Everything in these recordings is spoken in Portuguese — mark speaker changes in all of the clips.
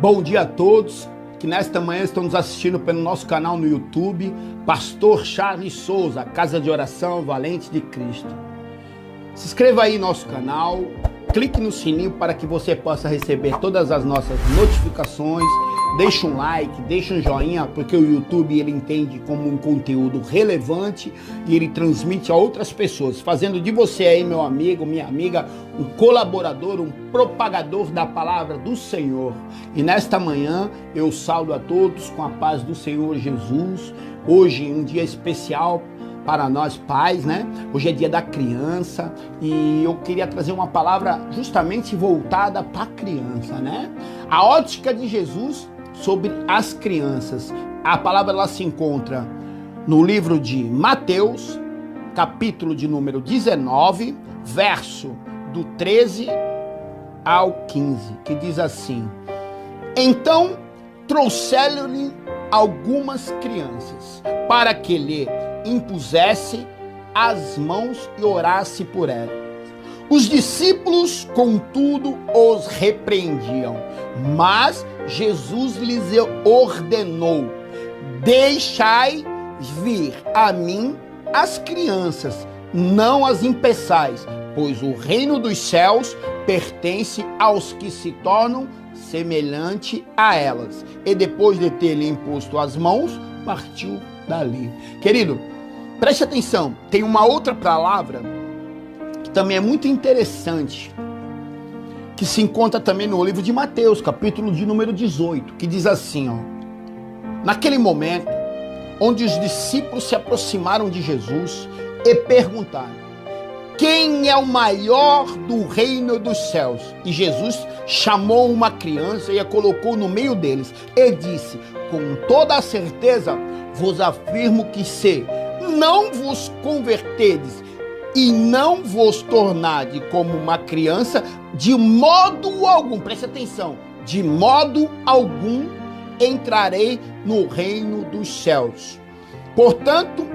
Speaker 1: Bom dia a todos que nesta manhã estão nos assistindo pelo nosso canal no YouTube, Pastor Charles Souza, Casa de Oração Valente de Cristo. Se inscreva aí no nosso canal, clique no sininho para que você possa receber todas as nossas notificações. Deixe um like, deixe um joinha, porque o YouTube ele entende como um conteúdo relevante e ele transmite a outras pessoas, fazendo de você aí, meu amigo, minha amiga, um colaborador, um propagador da palavra do Senhor. E nesta manhã eu saúdo a todos com a paz do Senhor Jesus. Hoje um dia especial para nós pais, né? Hoje é dia da criança e eu queria trazer uma palavra justamente voltada para a criança, né? A ótica de Jesus sobre as crianças. A palavra ela se encontra no livro de Mateus, capítulo de número 19, verso do 13 ao 15, que diz assim: Então trouxeram-lhe algumas crianças, para que lhe impusesse as mãos e orasse por elas. Os discípulos, contudo, os repreendiam, mas Jesus lhes ordenou: deixai vir a mim as crianças, não as impeçais, pois o reino dos céus pertence aos que se tornam semelhante a elas. E depois de ter-lhe imposto as mãos, partiu dali. Querido, preste atenção, tem uma outra palavra que também é muito interessante, que se encontra também no livro de Mateus, capítulo de número 18, que diz assim, ó: naquele momento, onde os discípulos se aproximaram de Jesus e perguntaram: quem é o maior do reino dos céus? E Jesus chamou uma criança e a colocou no meio deles e disse: com toda a certeza vos afirmo que se não vos converterdes e não vos tornardes como uma criança, de modo algum, preste atenção, de modo algum entrarei no reino dos céus. Portanto,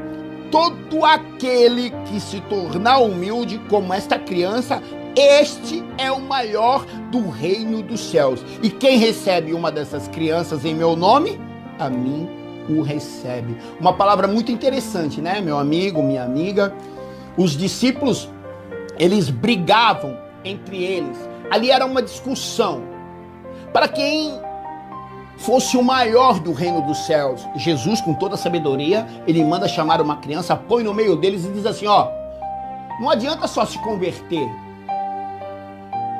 Speaker 1: todo aquele que se tornar humilde como esta criança, este é o maior do reino dos céus. E quem recebe uma dessas crianças em meu nome, a mim o recebe. Uma palavra muito interessante, né, meu amigo, minha amiga? Os discípulos, eles brigavam entre eles. Ali era uma discussão para quem fosse o maior do reino dos céus. Jesus, com toda a sabedoria, ele manda chamar uma criança, põe no meio deles e diz assim, ó: não adianta só se converter,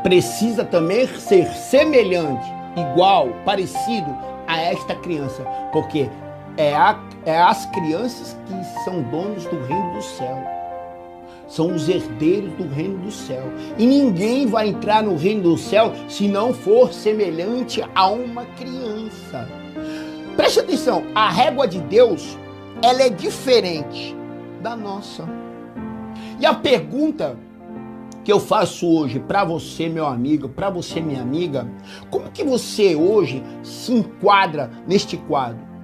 Speaker 1: precisa também ser semelhante, igual, parecido a esta criança, porque é as crianças que são donos do reino do céu, são os herdeiros do reino do céu, e ninguém vai entrar no reino do céu se não for semelhante a uma criança. Preste atenção, a régua de Deus, ela é diferente da nossa. E a pergunta que eu faço hoje para você, meu amigo, para você, minha amiga: como que você hoje se enquadra neste quadro?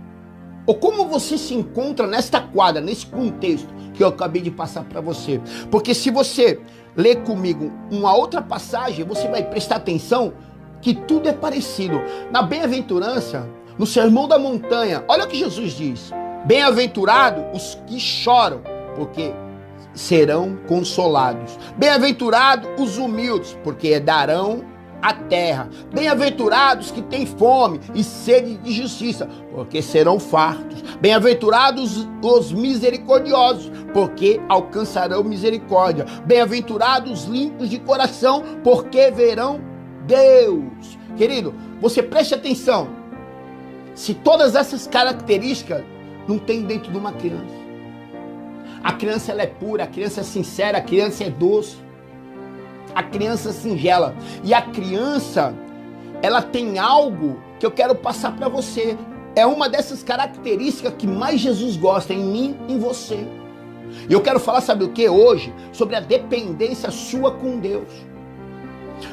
Speaker 1: Ou como você se encontra nesta quadra, nesse contexto que eu acabei de passar para você? Porque se você ler comigo uma outra passagem, você vai prestar atenção que tudo é parecido. Na bem-aventurança, no Sermão da Montanha, olha o que Jesus diz: bem-aventurados os que choram, porque serão consolados. Bem-aventurados os humildes, porque herdarão a terra. Bem-aventurados que têm fome e sede de justiça, porque serão fartos. Bem-aventurados os misericordiosos, porque alcançarão misericórdia. Bem-aventurados os limpos de coração, porque verão Deus. Querido, você preste atenção, se todas essas características não tem dentro de uma criança. A criança ela é pura, a criança é sincera, a criança é doce, a criança é singela. E a criança, ela tem algo que eu quero passar para você. É uma dessas características que mais Jesus gosta em mim e em você. E eu quero falar, sabe o que hoje? Sobre a dependência sua com Deus.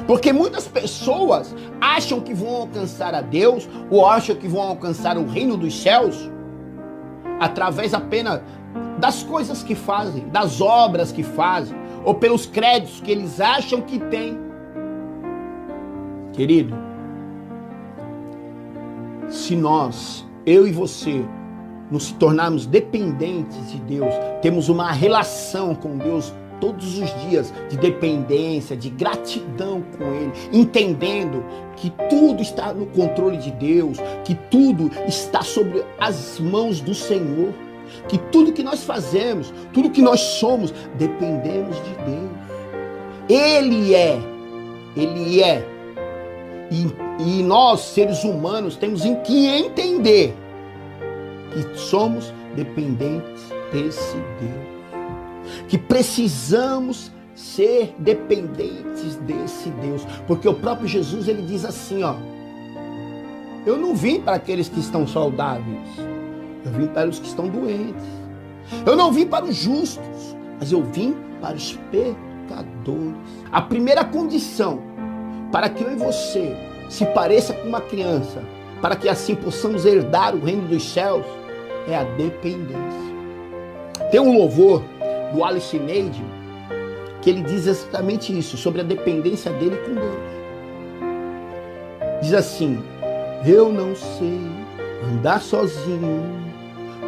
Speaker 1: Porque muitas pessoas acham que vão alcançar a Deus, ou acham que vão alcançar o reino dos céus através apenas das coisas que fazem, das obras que fazem, ou pelos créditos que eles acham que têm. Querido, se nós, eu e você, nos tornarmos dependentes de Deus, temos uma relação com Deus todos os dias de dependência, de gratidão com Ele, entendendo que tudo está no controle de Deus, que tudo está sobre as mãos do Senhor, que tudo que nós fazemos, tudo que nós somos, dependemos de Deus. Ele é. E nós, seres humanos, temos que entender que somos dependentes desse Deus, que precisamos ser dependentes desse Deus, porque o próprio Jesus, ele diz assim, ó: eu não vim para aqueles que estão saudáveis, eu vim para os que estão doentes. Eu não vim para os justos, mas eu vim para os pecadores. A primeira condição para que eu e você se pareça com uma criança, para que assim possamos herdar o reino dos céus, é a dependência. Tem um louvor do Alice Neide que ele diz exatamente isso, sobre a dependência dele com Deus. Diz assim: eu não sei andar sozinho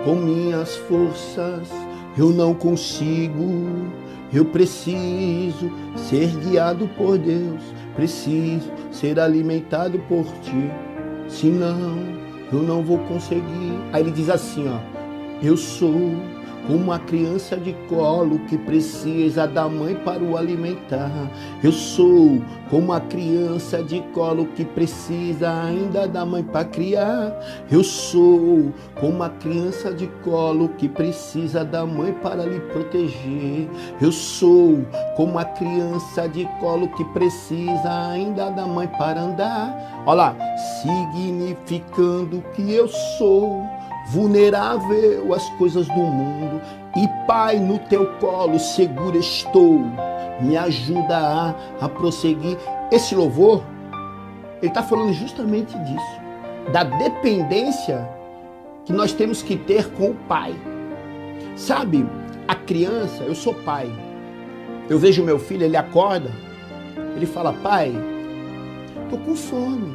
Speaker 1: com minhas forças, eu não consigo, eu preciso ser guiado por Deus, preciso ser alimentado por ti, senão eu não vou conseguir. Aí ele diz assim, ó: eu sou como uma criança de colo que precisa da mãe para o alimentar. Eu sou como uma criança de colo que precisa ainda da mãe para criar. Eu sou como uma criança de colo que precisa da mãe para lhe proteger. Eu sou como uma criança de colo que precisa ainda da mãe para andar. Olha lá, significando que eu sou vulnerável às coisas do mundo, e Pai, no teu colo seguro estou, me ajuda a prosseguir. Esse louvor, ele está falando justamente disso, da dependência que nós temos que ter com o Pai. Sabe, a criança, eu sou pai, eu vejo meu filho, ele acorda, ele fala: pai, tô com fome.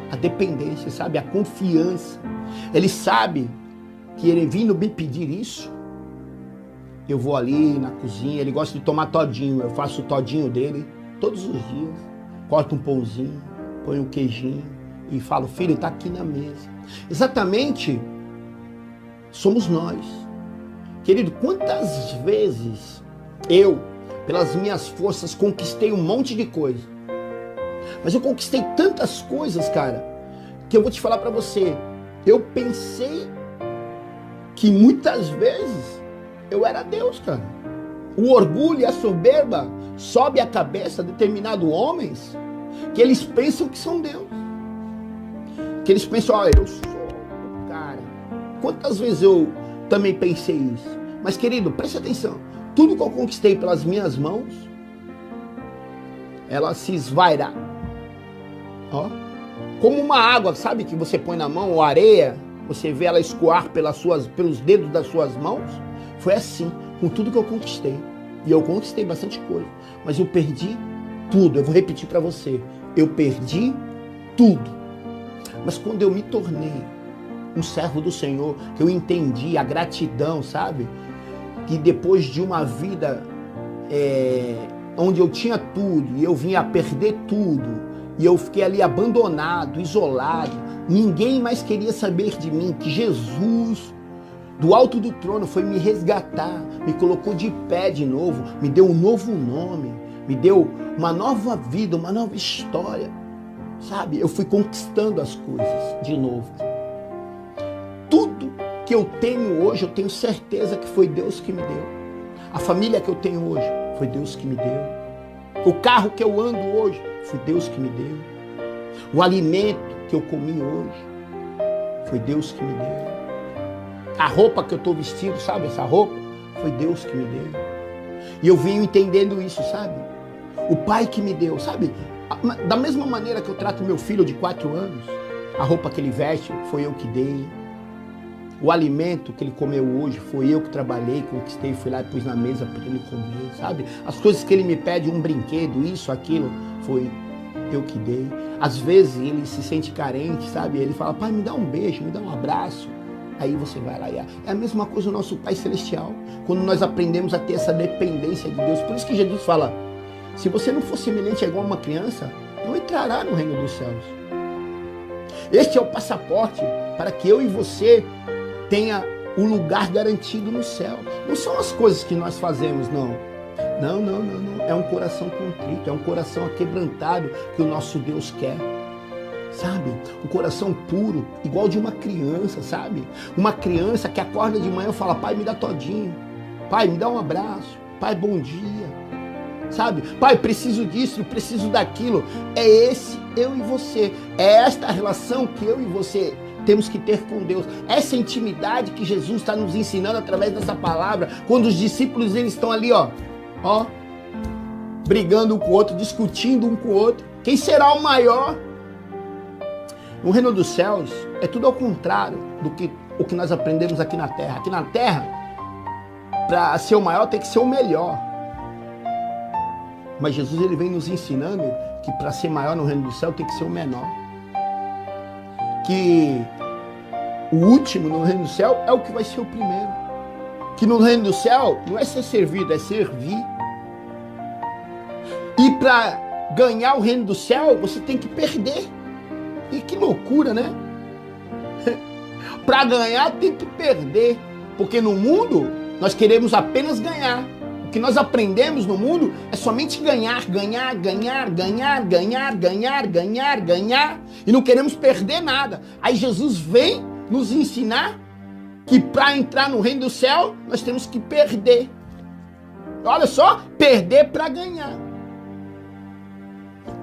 Speaker 1: A dependência, sabe, a confiança. Ele sabe que ele vindo me pedir isso, eu vou ali na cozinha, ele gosta de tomar todinho, eu faço o todinho dele todos os dias, corto um pãozinho, ponho um queijinho e falo: filho, está aqui na mesa. Exatamente, somos nós. Querido, quantas vezes eu, pelas minhas forças, conquistei um monte de coisa, mas eu conquistei tantas coisas, cara, que eu vou te falar para você, eu pensei que muitas vezes eu era Deus, cara. O orgulho e a soberba sobe a cabeça de determinados homens que eles pensam que são Deus. Que eles pensam: ó, eu sou o cara. Quantas vezes eu também pensei isso? Mas, querido, preste atenção. Tudo que eu conquistei pelas minhas mãos, ela se esvairá. Ó, como uma água, sabe, que você põe na mão, ou areia, você vê ela escoar pelos dedos das suas mãos. Foi assim, com tudo que eu conquistei. E eu conquistei bastante coisa, mas eu perdi tudo. Eu vou repetir para você, eu perdi tudo. Mas quando eu me tornei um servo do Senhor, que eu entendi a gratidão, sabe? Que depois de uma vida onde eu tinha tudo, e eu vinha a perder tudo, e eu fiquei ali abandonado, isolado, ninguém mais queria saber de mim, que Jesus, do alto do trono, foi me resgatar, me colocou de pé de novo, me deu um novo nome, me deu uma nova vida, uma nova história, sabe? Eu fui conquistando as coisas de novo. Tudo que eu tenho hoje, eu tenho certeza que foi Deus que me deu. A família que eu tenho hoje, foi Deus que me deu. O carro que eu ando hoje, foi Deus que me deu. O alimento que eu comi hoje, foi Deus que me deu. A roupa que eu estou vestindo, sabe, essa roupa, foi Deus que me deu. E eu venho entendendo isso, sabe? O Pai que me deu, sabe? Da mesma maneira que eu trato meu filho de 4 anos, a roupa que ele veste, foi eu que dei. O alimento que ele comeu hoje, foi eu que trabalhei, conquistei, fui lá e pus na mesa para ele comer, sabe? As coisas que ele me pede, um brinquedo, isso, aquilo, foi eu que dei. Às vezes ele se sente carente, sabe? Ele fala, pai, me dá um beijo, me dá um abraço. Aí você vai lá e é a mesma coisa o nosso Pai Celestial. Quando nós aprendemos a ter essa dependência de Deus. Por isso que Jesus fala, se você não for semelhante a igual uma criança, não entrará no reino dos céus. Este é o passaporte para que eu e você tenha o lugar garantido no céu. Não são as coisas que nós fazemos, não. Não. É um coração contrito, é um coração aquebrantado que o nosso Deus quer. Sabe? Um coração puro, igual de uma criança, sabe? Uma criança que acorda de manhã e fala, pai, me dá todinho. Pai, me dá um abraço. Pai, bom dia. Sabe? Pai, preciso disso, preciso daquilo. É esse eu e você. É esta relação que eu e você temos que ter com Deus. Essa intimidade que Jesus está nos ensinando através dessa palavra. Quando os discípulos eles estão ali, ó, brigando um com o outro, discutindo um com o outro. Quem será o maior? No reino dos céus é tudo ao contrário do que o que nós aprendemos aqui na terra. Aqui na terra, para ser o maior tem que ser o melhor. Mas Jesus ele vem nos ensinando que para ser maior no reino do céu tem que ser o menor. Que o último no reino do céu é o que vai ser o primeiro. Que no reino do céu não é ser servido, é servir. E para ganhar o reino do céu, você tem que perder. E que loucura, né? Para ganhar tem que perder. Porque no mundo nós queremos apenas ganhar. O que nós aprendemos no mundo é somente ganhar. E não queremos perder nada. Aí Jesus vem nos ensinar que para entrar no reino do céu nós temos que perder. Olha só, perder para ganhar.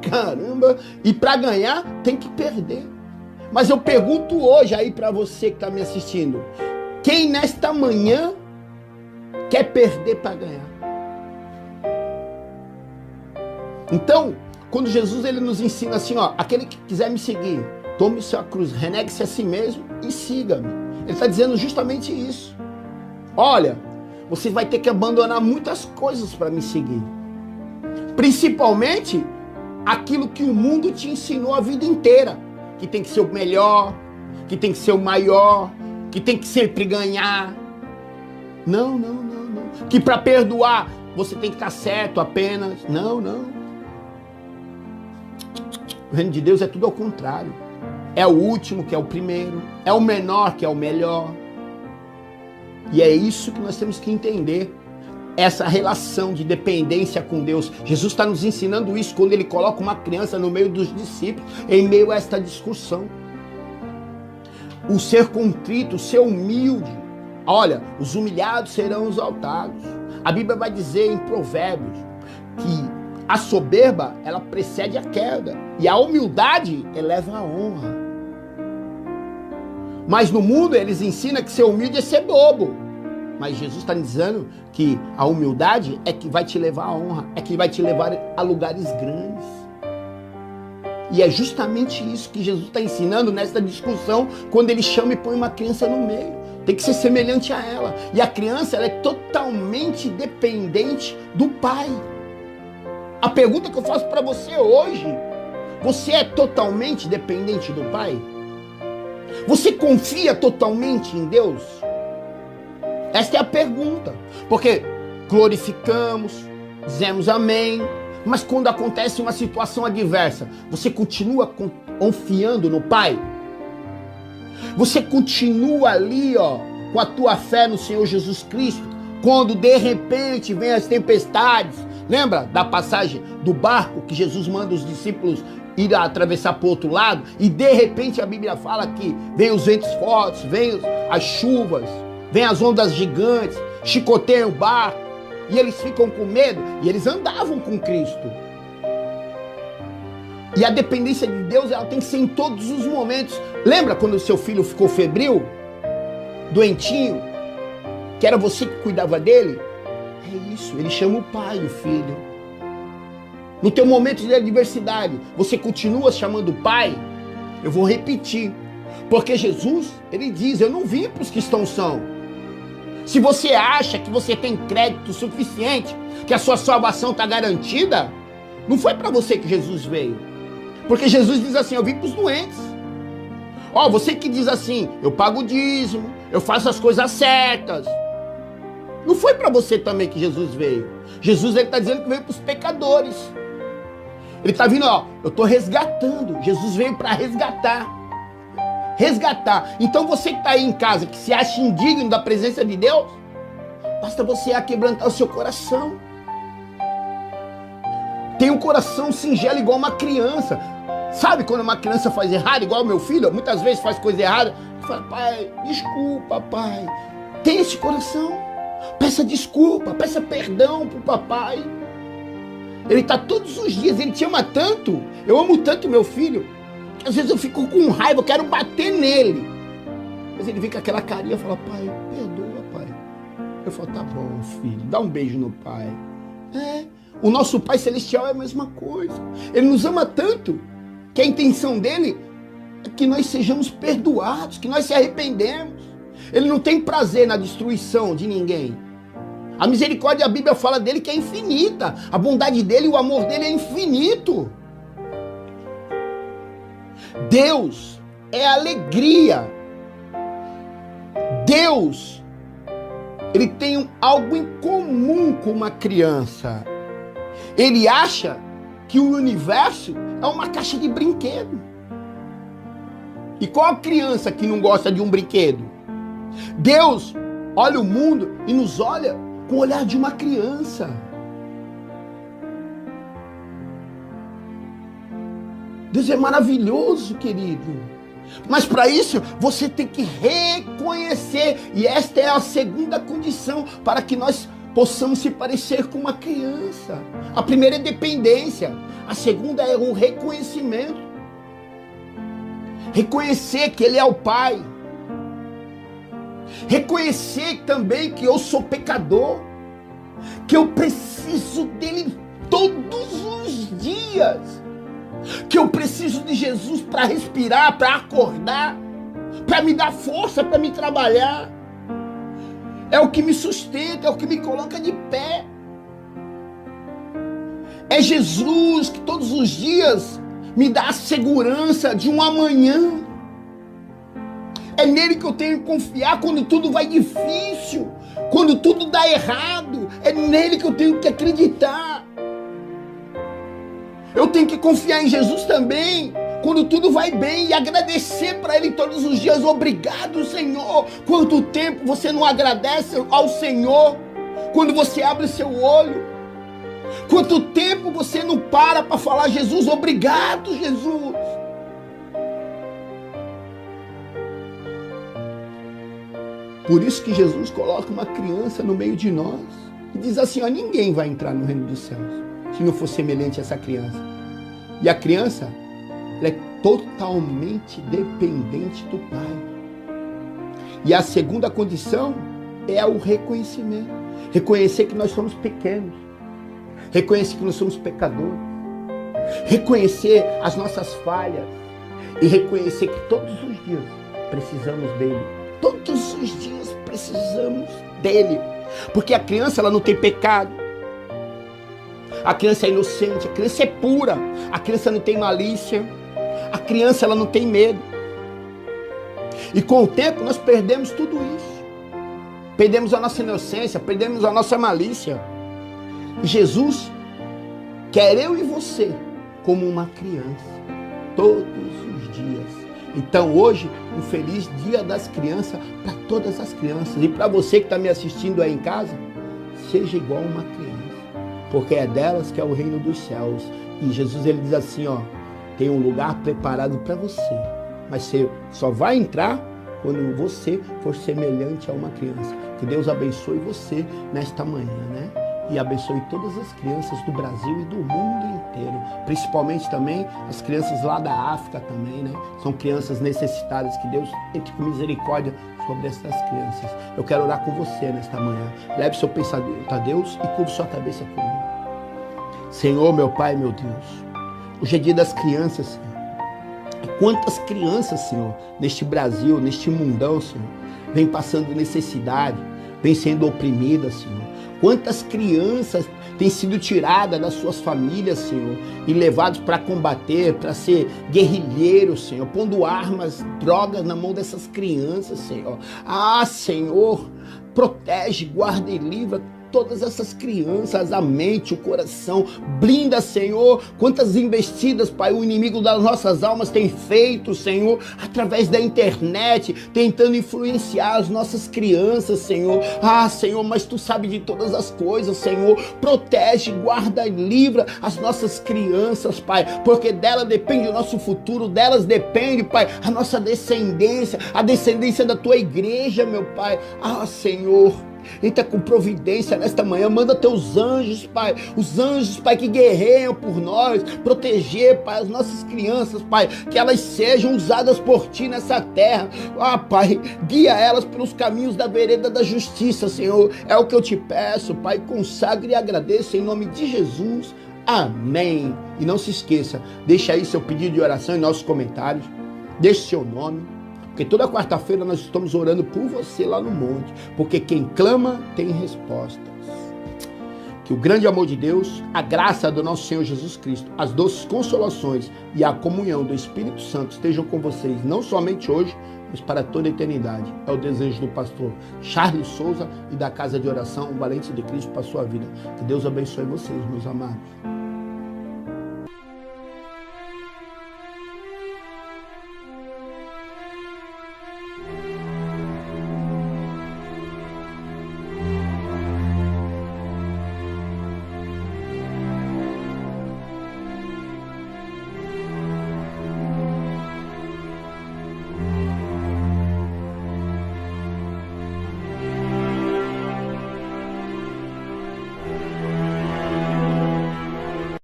Speaker 1: Caramba, e para ganhar tem que perder. Mas eu pergunto hoje aí para você que está me assistindo, quem nesta manhã quer perder para ganhar? Então, quando Jesus ele nos ensina assim, ó, aquele que quiser me seguir, tome sua cruz, renegue-se a si mesmo e siga-me. Ele está dizendo justamente isso. Olha, você vai ter que abandonar muitas coisas para me seguir. Principalmente aquilo que o mundo te ensinou a vida inteira. Que tem que ser o melhor, que tem que ser o maior, que tem que sempre ganhar. Não. Que para perdoar você tem que estar certo apenas. Não. O reino de Deus é tudo ao contrário. É o último que é o primeiro, é o menor que é o melhor. E é isso que nós temos que entender. Essa relação de dependência com Deus. Jesus está nos ensinando isso quando ele coloca uma criança no meio dos discípulos, em meio a esta discussão. O ser contrito, o ser humilde. Olha, os humilhados serão exaltados. A Bíblia vai dizer em Provérbios que a soberba, ela precede a queda. E a humildade eleva a honra. Mas no mundo eles ensinam que ser humilde é ser bobo. Mas Jesus está dizendo que a humildade é que vai te levar à honra, é que vai te levar a lugares grandes. E é justamente isso que Jesus está ensinando nessa discussão, quando ele chama e põe uma criança no meio. Tem que ser semelhante a ela. E a criança ela é totalmente dependente do pai. A pergunta que eu faço para você hoje, você é totalmente dependente do pai? Você confia totalmente em Deus? Esta é a pergunta, porque glorificamos, dizemos amém, mas quando acontece uma situação adversa, você continua confiando no Pai? Você continua ali, ó, com a tua fé no Senhor Jesus Cristo, quando de repente vem as tempestades? Lembra da passagem do barco que Jesus manda os discípulos ir atravessar para o outro lado? E de repente a Bíblia fala que vem os ventos fortes, vem as chuvas, vem as ondas gigantes, chicoteiam o barco, e eles ficam com medo, e eles andavam com Cristo. E a dependência de Deus, ela tem que ser em todos os momentos. Lembra quando o seu filho ficou febril, doentinho, que era você que cuidava dele? É isso, ele chama o pai, o filho. No teu momento de adversidade, você continua chamando o pai? Eu vou repetir, porque Jesus, ele diz, eu não vim para os que estão sãos. Se você acha que você tem crédito suficiente, que a sua salvação está garantida, não foi para você que Jesus veio. Porque Jesus diz assim, eu vim para os doentes. Ó, você que diz assim, eu pago o dízimo, eu faço as coisas certas. Não foi para você também que Jesus veio. Jesus está dizendo que veio para os pecadores. Ele está vindo, ó, eu estou resgatando. Jesus veio para resgatar. Resgatar. Então você que está aí em casa, que se acha indigno da presença de Deus, basta você aquebrantar o seu coração. Tem um coração singelo igual uma criança. Sabe quando uma criança faz errado, igual o meu filho, muitas vezes faz coisa errada, fala, pai, desculpa, pai. Tem esse coração. Peça desculpa, peça perdão pro papai. Ele está todos os dias, ele te ama tanto. Eu amo tanto meu filho, que às vezes eu fico com raiva, eu quero bater nele. Mas ele vem com aquela carinha e fala, pai, perdoa, pai. Eu falo, tá bom, filho, dá um beijo no pai. O nosso Pai Celestial é a mesma coisa. Ele nos ama tanto, que a intenção dele é que nós sejamos perdoados, que nós se arrependemos. Ele não tem prazer na destruição de ninguém. A misericórdia, a Bíblia fala dele que é infinita. A bondade dele e o amor dele é infinito. Deus é alegria. Deus, ele tem algo em comum com uma criança. Ele acha que o universo é uma caixa de brinquedo. E qual criança que não gosta de um brinquedo? Deus olha o mundo e nos olha com o olhar de uma criança. Deus é maravilhoso, querido. Mas para isso, você tem que reconhecer. E esta é a segunda condição para que nós possamos se parecer com uma criança. A primeira é dependência. A segunda é o reconhecimento. Reconhecer que Ele é o Pai. Reconhecer também que eu sou pecador. Que eu preciso dEle todos os dias. Que eu preciso de Jesus para respirar, para acordar, para me dar força, para me trabalhar. É o que me sustenta, é o que me coloca de pé. É Jesus que todos os dias me dá a segurança de um amanhã. É nele que eu tenho que confiar quando tudo vai difícil, quando tudo dá errado. É nele que eu tenho que acreditar. Eu tenho que confiar em Jesus também quando tudo vai bem e agradecer para Ele todos os dias. Obrigado, Senhor. Quanto tempo você não agradece ao Senhor quando você abre seu olho? Quanto tempo você não para falar, Jesus, obrigado, Jesus. Por isso que Jesus coloca uma criança no meio de nós e diz assim, ó, ninguém vai entrar no reino dos céus se não for semelhante a essa criança. E a criança, ela é totalmente dependente do Pai. E a segunda condição é o reconhecimento. Reconhecer que nós somos pequenos. Reconhecer que nós somos pecadores. Reconhecer as nossas falhas. E reconhecer que todos os dias precisamos dEle. Todos os dias precisamos dEle. Porque a criança, ela não tem pecado. A criança é inocente, a criança é pura, a criança não tem malícia, a criança ela não tem medo. E com o tempo nós perdemos tudo isso. Perdemos a nossa inocência, perdemos a nossa malícia. E Jesus quer eu e você como uma criança, todos os dias. Então hoje, um feliz Dia das Crianças para todas as crianças. E para você que está me assistindo aí em casa, seja igual uma criança. Porque é delas que é o reino dos céus. E Jesus, ele diz assim, ó, tem um lugar preparado para você. Mas você só vai entrar quando você for semelhante a uma criança. Que Deus abençoe você nesta manhã, né? E abençoe todas as crianças do Brasil e do mundo inteiro. Principalmente também as crianças lá da África também, né? São crianças necessitadas. Que Deus entre com misericórdia sobre essas crianças. Eu quero orar com você nesta manhã. Leve seu pensamento a Deus e curva sua cabeça comigo. Senhor, meu Pai, meu Deus, hoje é dia das crianças, Senhor. Quantas crianças, Senhor, neste Brasil, neste mundão, Senhor, vem passando necessidade, vem sendo oprimidas, Senhor. Quantas crianças têm sido tiradas das suas famílias, Senhor, e levados para combater, para ser guerrilheiros, Senhor, pondo armas, drogas na mão dessas crianças, Senhor. Ah, Senhor, protege, guarda e livra todas essas crianças, a mente, o coração, blinda, Senhor, quantas investidas, Pai, o inimigo das nossas almas tem feito, Senhor, através da internet, tentando influenciar as nossas crianças, Senhor. Ah, Senhor, mas Tu sabe de todas as coisas, Senhor, protege, guarda e livra as nossas crianças, Pai, porque dela depende o nosso futuro, delas depende, Pai, a nossa descendência, a descendência da Tua igreja, meu Pai. Ah, Senhor, entra com providência nesta manhã, manda teus anjos, Pai, os anjos, Pai, que guerreiam por nós, proteger, Pai, as nossas crianças, Pai, que elas sejam usadas por Ti nessa terra. Ah, Pai, guia elas pelos caminhos da vereda da justiça, Senhor, é o que eu te peço, Pai, consagre e agradeço em nome de Jesus, amém. E não se esqueça, deixa aí seu pedido de oração em nossos comentários, deixe seu nome, porque toda quarta-feira nós estamos orando por você lá no monte, porque quem clama tem respostas. Que o grande amor de Deus, a graça do nosso Senhor Jesus Cristo, as doces consolações e a comunhão do Espírito Santo estejam com vocês, não somente hoje, mas para toda a eternidade. É o desejo do pastor Charles Souza e da Casa de Oração Valente de Cristo para a sua vida. Que Deus abençoe vocês, meus amados.